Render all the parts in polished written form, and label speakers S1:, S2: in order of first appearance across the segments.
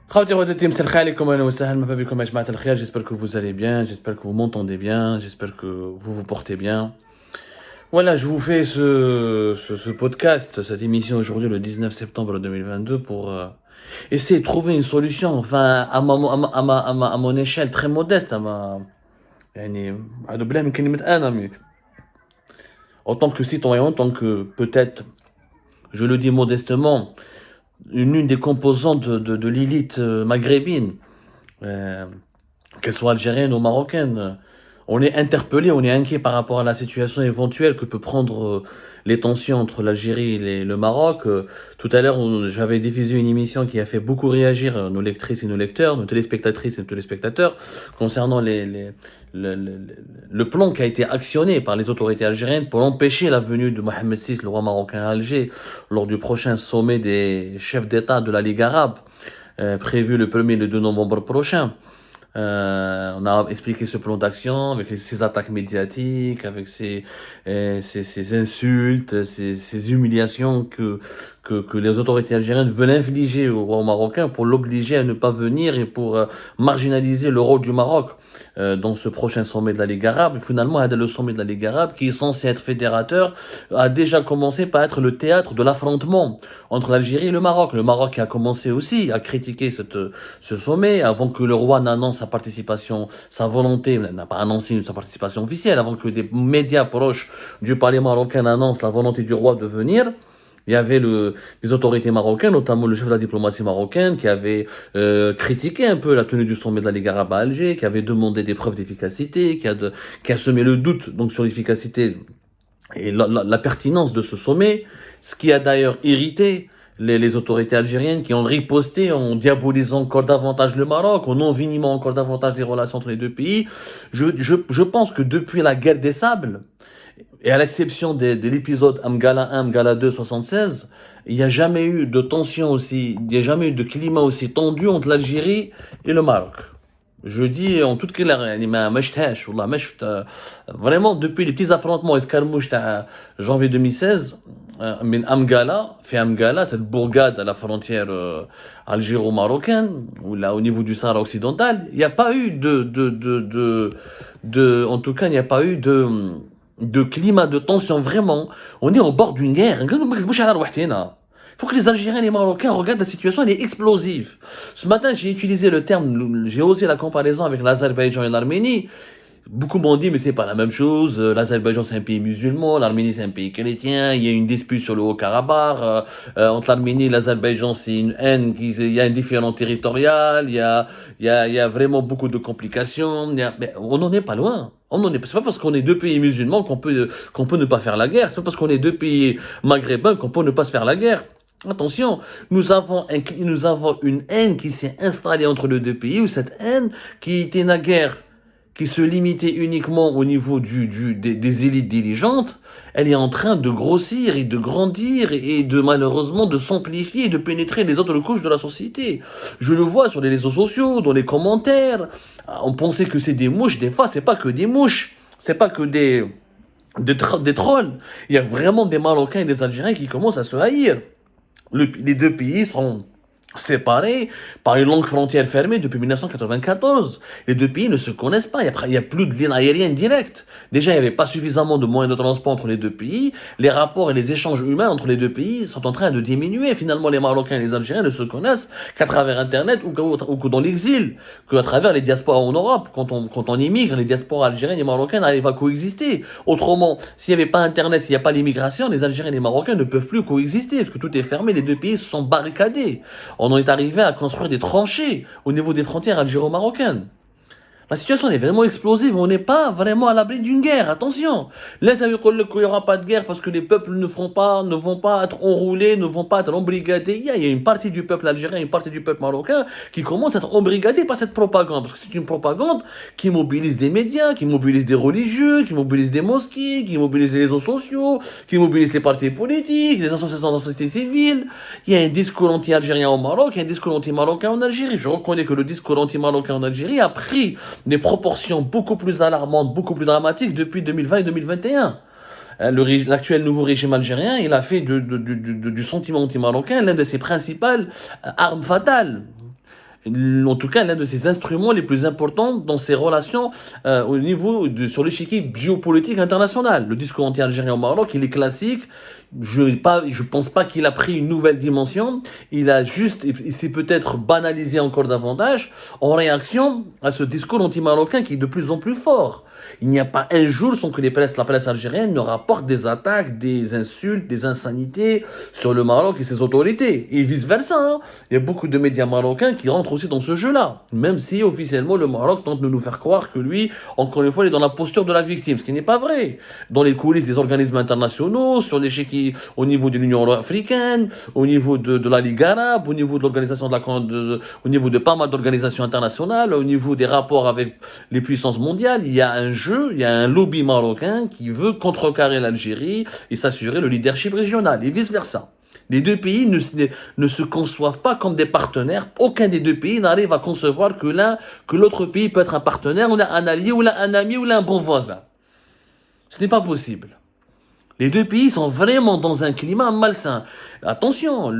S1: Khawti Rotetim, c'est Khalaikum wa sahlan ma bikum ajma'at al-khair. J'espère que vous allez bien, j'espère que vous m'entendez bien, j'espère que vous vous portez bien. Voilà, je vous fais ce podcast, cette émission aujourd'hui le 19 septembre 2022 pour essayer de trouver une solution, enfin à mon échelle très modeste, يعني هذا بلا من كلمة أنا mais en tant que citoyen, en tant que peut-être, je le dis modestement, une des composantes de l'élite maghrébine. Euh, qu'elle soit algérienne ou marocaine. On est interpellé, on est inquiet par rapport à la situation éventuelle que peut prendre les tensions entre l'Algérie et le Maroc. Tout à l'heure, j'avais diffusé une émission qui a fait beaucoup réagir nos lectrices et nos lecteurs, nos téléspectatrices et nos téléspectateurs, concernant le plan qui a été actionné par les autorités algériennes pour empêcher la venue de Mohamed VI, le roi marocain à Alger, lors du prochain sommet des chefs d'État de la Ligue arabe, prévu le 1er et le 2 novembre prochain. On a expliqué ce plan d'action avec ces attaques médiatiques, avec ces insultes, ces humiliations que les autorités algériennes veulent infliger au roi marocain pour l'obliger à ne pas venir et pour marginaliser le rôle du Maroc dans ce prochain sommet de la Ligue arabe. Et finalement, le sommet de la Ligue arabe, qui est censé être fédérateur, a déjà commencé par être le théâtre de l'affrontement entre l'Algérie et le Maroc. Le Maroc a commencé aussi à critiquer ce sommet avant que le roi n'annonce sa participation, sa volonté, n'a pas annoncé sa participation officielle, avant que des médias proches du palais marocain annoncent la volonté du roi de venir. Il y avait les autorités marocaines, notamment le chef de la diplomatie marocaine, qui avait critiqué un peu la tenue du sommet de la Ligue arabe à Alger, qui avait demandé des preuves d'efficacité, qui a semé le doute donc sur l'efficacité et la pertinence de ce sommet, ce qui a d'ailleurs irrité les autorités algériennes qui ont riposté en diabolisant encore davantage le Maroc, en envenimant encore davantage les relations entre les deux pays. Je pense que depuis la guerre des sables, et à l'exception de l'épisode Amgala 1, Amgala 2, 76, il n'y a jamais eu de tension aussi, il n'y a jamais eu de climat aussi tendu entre l'Algérie et le Maroc. Je dis en toute clairité, vraiment depuis les petits affrontements escarmouches de janvier 2016, من Amgala, fait Amgala, cette bourgade à la frontière algéro-marocaine, ou là au niveau du Sahara occidental, il n'y a pas eu en tout cas, il n'y a pas eu de climat de tension vraiment. On est au bord d'une guerre. Il faut que les Algériens et les Marocains regardent la situation, elle est explosive. Ce matin, j'ai utilisé le terme, j'ai osé la comparaison avec l'Azerbaïdjan et l'Arménie. Beaucoup m'ont dit, mais c'est pas la même chose. L'Azerbaïdjan, c'est un pays musulman. L'Arménie, c'est un pays chrétien. Il y a une dispute sur le Haut-Karabakh. Entre l'Arménie et l'Azerbaïdjan, c'est une haine. Il y a un différend territorial. Il y a vraiment beaucoup de complications. Mais on n'en est pas loin. C'est pas parce qu'on est deux pays musulmans qu'on peut ne pas faire la guerre. C'est pas parce qu'on est deux pays maghrébins qu'on peut ne pas se faire la guerre. Attention, nous avons une haine qui s'est installée entre les deux pays, ou cette haine qui était naguère, qui se limitait uniquement au niveau des élites dirigeantes, elle est en train de grossir et de grandir et de malheureusement de s'amplifier et de pénétrer les autres couches de la société. Je le vois sur les réseaux sociaux, dans les commentaires. On pensait que c'est des mouches, des fois c'est pas que des mouches, c'est pas que des trolls. Il y a vraiment des Marocains et des Algériens qui commencent à se haïr. Les deux pays sont séparés par une longue frontière fermée depuis 1994. Les deux pays ne se connaissent pas. Il n'y a plus de ligne aérienne directe. Déjà, il n'y avait pas suffisamment de moyens de transport entre les deux pays. Les rapports et les échanges humains entre les deux pays sont en train de diminuer. Finalement, les Marocains et les Algériens ne se connaissent qu'à travers Internet ou dans l'exil, qu'à travers les diasporas en Europe. Quand on immigre, les diasporas algériennes et marocaines arrivent à coexister. Autrement, s'il n'y avait pas Internet, s'il n'y a pas l'immigration, les Algériens et les Marocains ne peuvent plus coexister parce que tout est fermé. Les deux pays se sont barricadés. On en est arrivé à construire des tranchées au niveau des frontières algéro-marocaines. La situation est vraiment explosive, on n'est pas vraiment à l'abri d'une guerre, attention. Là, ça veut dire qu'il n'y aura pas de guerre parce que les peuples ne vont pas être enroulés, ne vont pas être embrigadés. Il y a une partie du peuple algérien, une partie du peuple marocain qui commence à être embrigadée par cette propagande. Parce que c'est une propagande qui mobilise des médias, qui mobilise des religieux, qui mobilise des mosquées, qui mobilise les réseaux sociaux, qui mobilise les partis politiques, les associations de la société civile. Il y a un discours anti-algérien au Maroc, il y a un discours anti-marocain en Algérie. Je reconnais que le discours anti-marocain en Algérie a pris des proportions beaucoup plus alarmantes, beaucoup plus dramatiques depuis 2020 et 2021. L'actuel nouveau régime algérien, il a fait du sentiment anti-marocain l'un de ses principales armes fatales. en tout cas l'un de ses instruments les plus importants dans ses relations au niveau sur l'échiquier géopolitique international. Le discours anti-algérien au Maroc, il est classique. Je pense pas qu'il a pris une nouvelle dimension. Il s'est peut-être banalisé encore davantage en réaction à ce discours anti-marocain qui est de plus en plus fort. Il n'y a pas un jour sans que la presse algérienne ne rapporte des attaques, des insultes, des insanités sur le Maroc et ses autorités. Et vice-versa. Hein. Il y a beaucoup de médias marocains qui rentrent aussi dans ce jeu-là. Même si officiellement le Maroc tente de nous faire croire que lui, encore une fois, il est dans la posture de la victime. Ce qui n'est pas vrai. Dans les coulisses des organismes internationaux, sur l'échiquier au niveau de l'Union africaine, au niveau de la Ligue arabe, au niveau de l'organisation au niveau de pas mal d'organisations internationales, au niveau des rapports avec les puissances mondiales, il y a un jeu, il y a un lobby marocain qui veut contrecarrer l'Algérie et s'assurer le leadership régional, et vice-versa. Les deux pays ne se conçoivent pas comme des partenaires. Aucun des deux pays n'arrive à concevoir que l'autre pays peut être un partenaire, ou là un allié, ou là un ami, ou là un bon voisin. Ce n'est pas possible. Les deux pays sont vraiment dans un climat malsain. Attention,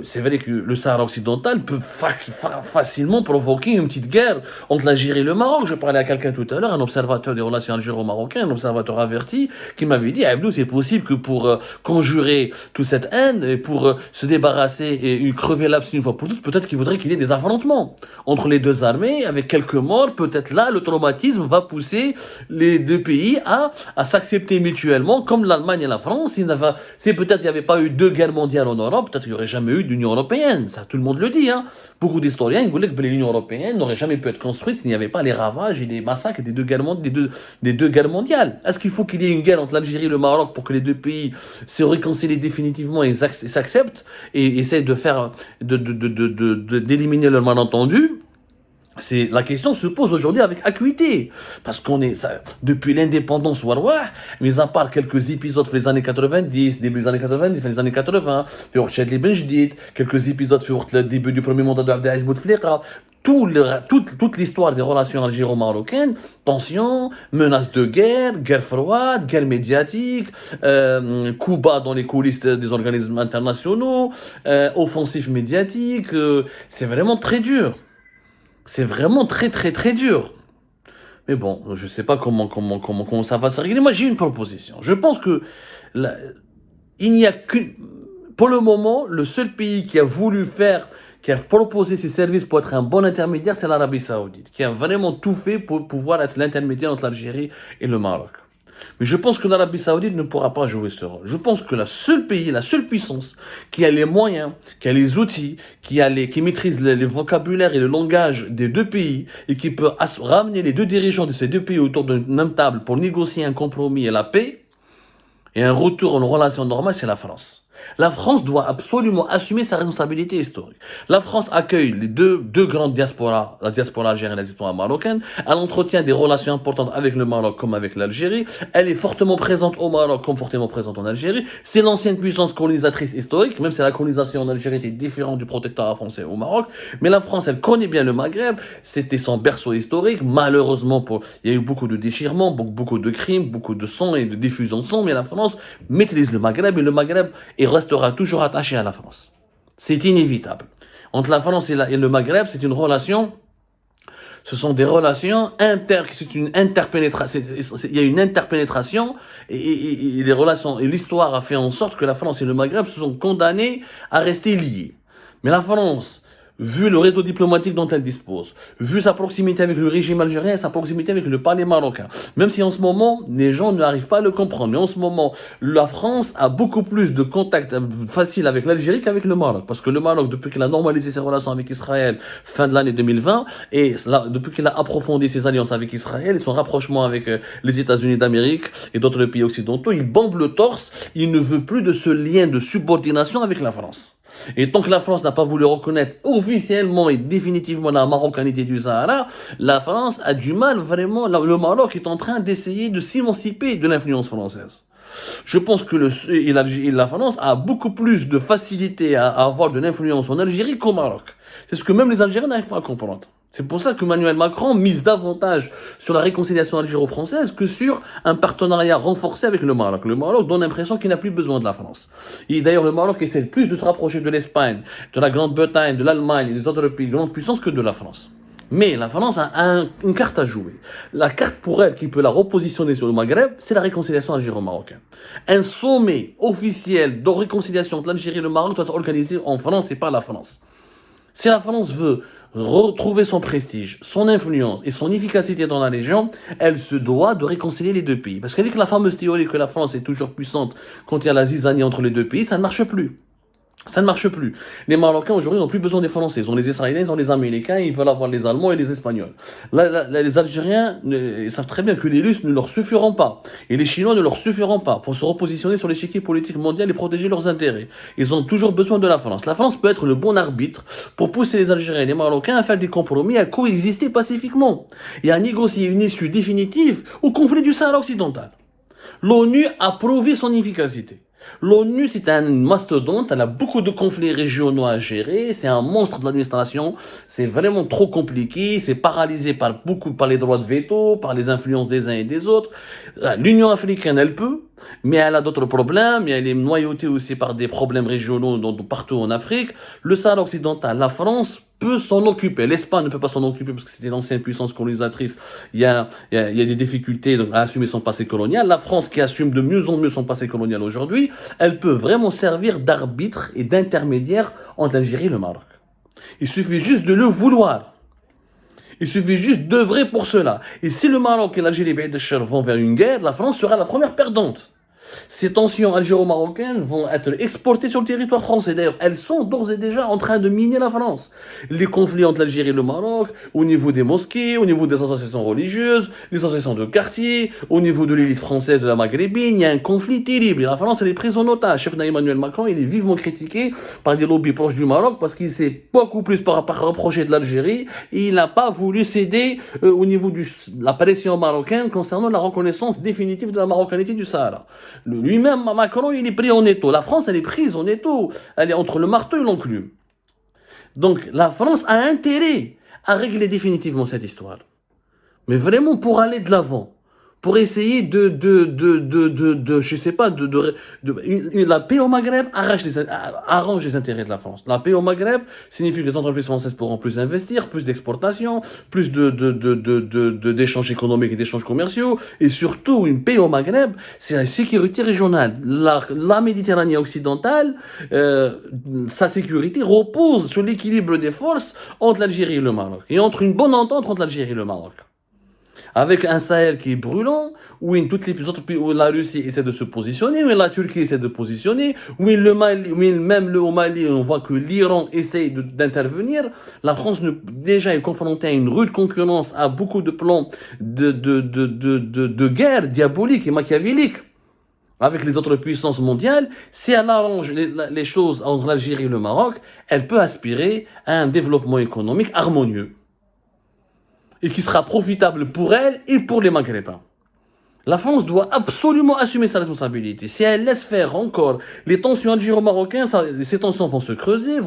S1: c'est vrai que le Sahara occidental peut facilement provoquer une petite guerre entre l'Algérie et le Maroc. Je parlais à quelqu'un tout à l'heure, un observateur des relations algéro-marocaines, un observateur averti, qui m'avait dit, Abdou, c'est possible que pour conjurer toute cette haine, et pour se débarrasser et crever l'abs une fois pour toutes, peut-être qu'il voudrait qu'il y ait des affrontements entre les deux armées, avec quelques morts. Peut-être là, le traumatisme va pousser les deux pays à s'accepter mutuellement, comme l'Allemagne et la France. Si peut-être il n'y avait pas eu deux guerres mondiales en Europe, peut-être qu'il n'y aurait jamais eu d'Union européenne. Ça, tout le monde le dit. Hein. Beaucoup d'historiens ils disent que l'Union européenne n'aurait jamais pu être construite s'il n'y avait pas les ravages et les massacres des deux guerres mondiales. Est-ce qu'il faut qu'il y ait une guerre entre l'Algérie et le Maroc pour que les deux pays se réconcilient définitivement et s'acceptent et essayent d'éliminer leur malentendu? La question se pose aujourd'hui avec acuité. Parce depuis l'indépendance warwa, mis à part quelques épisodes dans les années 90, début des années 90, les années 80, quelques épisodes sur le début du premier mandat d'Abdelaziz Bouteflika, toute l'histoire des relations algéro-marocaines, tensions, menaces de guerre, guerre froide, guerre médiatique, coups bas dans les coulisses des organismes internationaux, offensives médiatiques, c'est vraiment très dur. C'est vraiment très très très dur. Mais bon, je sais pas comment ça va se régler. Moi, j'ai une proposition. Je pense que il n'y a qu'une... Pour le moment, le seul pays qui a proposé ses services pour être un bon intermédiaire, c'est l'Arabie Saoudite, qui a vraiment tout fait pour pouvoir être l'intermédiaire entre l'Algérie et le Maroc. Mais je pense que l'Arabie Saoudite ne pourra pas jouer ce rôle. Je pense que la seule puissance qui a les moyens, qui a les outils, qui maîtrise les vocabulaires et le langage des deux pays et qui peut ramener les deux dirigeants de ces deux pays autour d'une même table pour négocier un compromis et la paix et un retour à une relation normale, c'est la France. La France doit absolument assumer sa responsabilité historique. La France accueille les deux grandes diasporas, la diaspora algérienne et la diaspora marocaine. Elle entretient des relations importantes avec le Maroc comme avec l'Algérie. Elle est fortement présente au Maroc comme fortement présente en Algérie. C'est l'ancienne puissance colonisatrice historique, même si la colonisation en Algérie était différente du protectorat français au Maroc. Mais la France, elle connaît bien le Maghreb. C'était son berceau historique. Malheureusement, il y a eu beaucoup de déchirements, beaucoup de crimes, beaucoup de sang et de diffusion de sang. Mais la France maîtrise le Maghreb et le Maghreb restera toujours attaché à la France. C'est inévitable. Entre la France et le Maghreb, c'est une relation, ce sont des relations c'est une interpénétration, il y a une interpénétration et les relations, et l'histoire a fait en sorte que la France et le Maghreb se sont condamnés à rester liés. Mais la France, vu le réseau diplomatique dont elle dispose, vu sa proximité avec le régime algérien et sa proximité avec le palais marocain, même si en ce moment, les gens n'arrivent pas à le comprendre, mais en ce moment, la France a beaucoup plus de contacts faciles avec l'Algérie qu'avec le Maroc, parce que le Maroc, depuis qu'il a normalisé ses relations avec Israël fin de l'année 2020, et depuis qu'il a approfondi ses alliances avec Israël et son rapprochement avec les États-Unis d'Amérique et d'autres pays occidentaux, il bombe le torse, il ne veut plus de ce lien de subordination avec la France. Et tant que la France n'a pas voulu reconnaître officiellement et définitivement la marocanité du Sahara, la France a du mal vraiment, le Maroc est en train d'essayer de s'émanciper de l'influence française. Je pense que la France a beaucoup plus de facilité à avoir de l'influence en Algérie qu'au Maroc. C'est ce que même les Algériens n'arrivent pas à comprendre. C'est pour ça que Emmanuel Macron mise davantage sur la réconciliation algéro-française que sur un partenariat renforcé avec le Maroc. Le Maroc donne l'impression qu'il n'a plus besoin de la France. Et d'ailleurs, le Maroc essaie plus de se rapprocher de l'Espagne, de la Grande-Bretagne, de l'Allemagne et des autres pays de grande puissance que de la France. Mais la France a une carte à jouer. La carte pour elle qui peut la repositionner sur le Maghreb, c'est la réconciliation algéro-marocaine. Un sommet officiel de réconciliation entre l'Algérie et le Maroc doit être organisé en France et par la France. Si la France veut retrouver son prestige, son influence et son efficacité dans la région, elle se doit de réconcilier les deux pays. Parce qu'elle dit que la fameuse théorie que la France est toujours puissante quand il y a la zizanie entre les deux pays, ça ne marche plus. Ça ne marche plus. Les Marocains aujourd'hui n'ont plus besoin des Français. Ils ont les Israéliens, ils ont les Américains, ils veulent avoir les Allemands et les Espagnols. Les Algériens ils savent très bien que les Russes ne leur suffiront pas. Et les Chinois ne leur suffiront pas pour se repositionner sur l'échiquier politique mondial et protéger leurs intérêts. Ils ont toujours besoin de la France. La France peut être le bon arbitre pour pousser les Algériens et les Marocains à faire des compromis, à coexister pacifiquement et à négocier une issue définitive au conflit du Sahara occidental. L'ONU a prouvé son efficacité. L'ONU, c'est un mastodonte, elle a beaucoup de conflits régionaux à gérer, c'est un monstre de l'administration, c'est vraiment trop compliqué, c'est paralysé par les droits de veto, par les influences des uns et des autres. L'Union africaine, elle peut, mais elle a d'autres problèmes, et elle est noyautée aussi par des problèmes régionaux partout en Afrique. Le Sahara occidental, la France peut s'en occuper. L'Espagne ne peut pas s'en occuper parce que c'était l'ancienne puissance colonisatrice. Il y a des difficultés à assumer son passé colonial. La France, qui assume de mieux en mieux son passé colonial aujourd'hui, elle peut vraiment servir d'arbitre et d'intermédiaire entre l'Algérie et le Maroc. Il suffit juste de le vouloir. Il suffit juste d'œuvrer pour cela. Et si le Maroc et l'Algérie vont vers une guerre, la France sera la première perdante. Ces tensions algéro-marocaines vont être exportées sur le territoire français. D'ailleurs, elles sont d'ores et déjà en train de miner la France. Les conflits entre l'Algérie et le Maroc, au niveau des mosquées, au niveau des associations religieuses, des associations de quartier, au niveau de l'élite française de la Maghrébine, il y a un conflit terrible. Et la France, elle est prise en otage. Chef Emmanuel Macron, il est vivement critiqué par des lobbies proches du Maroc parce qu'il s'est beaucoup plus reproché de l'Algérie et il n'a pas voulu céder au niveau de la pression marocaine concernant la reconnaissance définitive de la marocanité du Sahara. Lui-même, Macron, il est pris en étau. La France, elle est prise en étau. Elle est entre le marteau et l'enclume. Donc, la France a intérêt à régler définitivement cette histoire. Mais vraiment pour aller de l'avant. Pour essayer je sais pas, la paix au Maghreb arrange les intérêts de la France. La paix au Maghreb signifie que les entreprises françaises pourront plus investir, plus d'exportation, plus d'échanges économiques et d'échanges commerciaux, et surtout une paix au Maghreb, c'est la sécurité régionale. La Méditerranée occidentale, sa sécurité repose sur l'équilibre des forces entre l'Algérie et le Maroc, et entre une bonne entente entre l'Algérie et le Maroc. Avec un Sahel qui est brûlant, où toutes les autres pays, où la Russie essaie de se positionner, où la Turquie essaie de positionner, où même au Mali, on voit que l'Iran essaie d'intervenir. La France déjà est confrontée à une rude concurrence, à beaucoup de plans de guerre diaboliques et machiavéliques avec les autres puissances mondiales. Si elle arrange les choses entre l'Algérie et le Maroc, elle peut aspirer à un développement économique harmonieux et qui sera profitable pour elle et pour les Maghrébins. La France doit absolument assumer sa responsabilité. Si elle laisse faire encore les tensions algéro-marocaines, ces tensions vont se creuser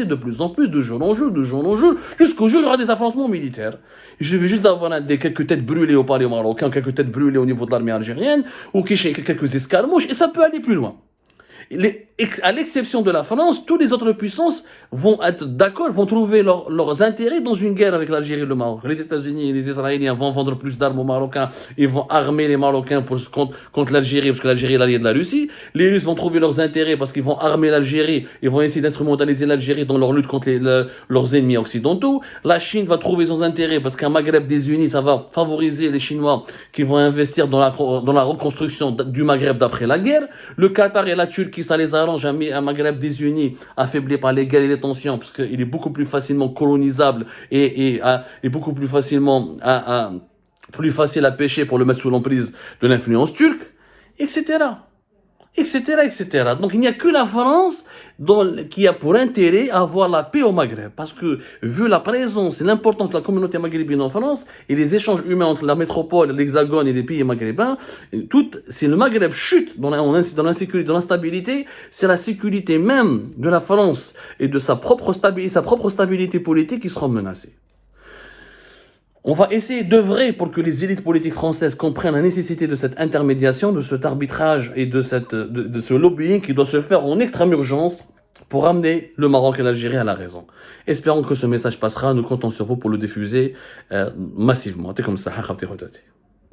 S1: de plus en plus, de jour en jour, jusqu'au jour où il y aura des affrontements militaires. Il suffit juste d'avoir quelques têtes brûlées au palais marocain, quelques têtes brûlées au niveau de l'armée algérienne, ou quelques escarmouches, et ça peut aller plus loin. À l'exception de la France, toutes les autres puissances vont être d'accord, vont trouver leurs intérêts dans une guerre avec l'Algérie et le Maroc. Les États-Unis et les Israéliens vont vendre plus d'armes aux Marocains et vont armer les Marocains contre l'Algérie, parce que l'Algérie est l'allié de la Russie. Les Russes vont trouver leurs intérêts parce qu'ils vont armer l'Algérie et vont essayer d'instrumentaliser l'Algérie dans leur lutte contre leurs ennemis occidentaux. La Chine va trouver son intérêt parce qu'un Maghreb désuni, ça va favoriser les Chinois qui vont investir dans la reconstruction du Maghreb d'après la guerre. Le Qatar et la Turquie, ça les arrange, un Maghreb désuni, affaibli par les guerres et les tensions, parce qu'il est beaucoup plus facilement colonisable et beaucoup plus facilement plus facile à pêcher pour le mettre sous l'emprise de l'influence turque, etc. Donc il n'y a que la France qui a pour intérêt à avoir la paix au Maghreb, parce que vu la présence et l'importance de la communauté maghrébine en France et les échanges humains entre la métropole, l'Hexagone et les pays maghrébins, si le Maghreb chute dans l'insécurité, dans l'instabilité, c'est la sécurité même de la France et de sa propre stabilité politique qui sera menacée. On va essayer d'œuvrer pour que les élites politiques françaises comprennent la nécessité de cette intermédiation, de cet arbitrage et de ce lobbying qui doit se faire en extrême urgence pour amener le Maroc et l'Algérie à la raison. Espérons que ce message passera. Nous comptons sur vous pour le diffuser massivement. C'est comme ça.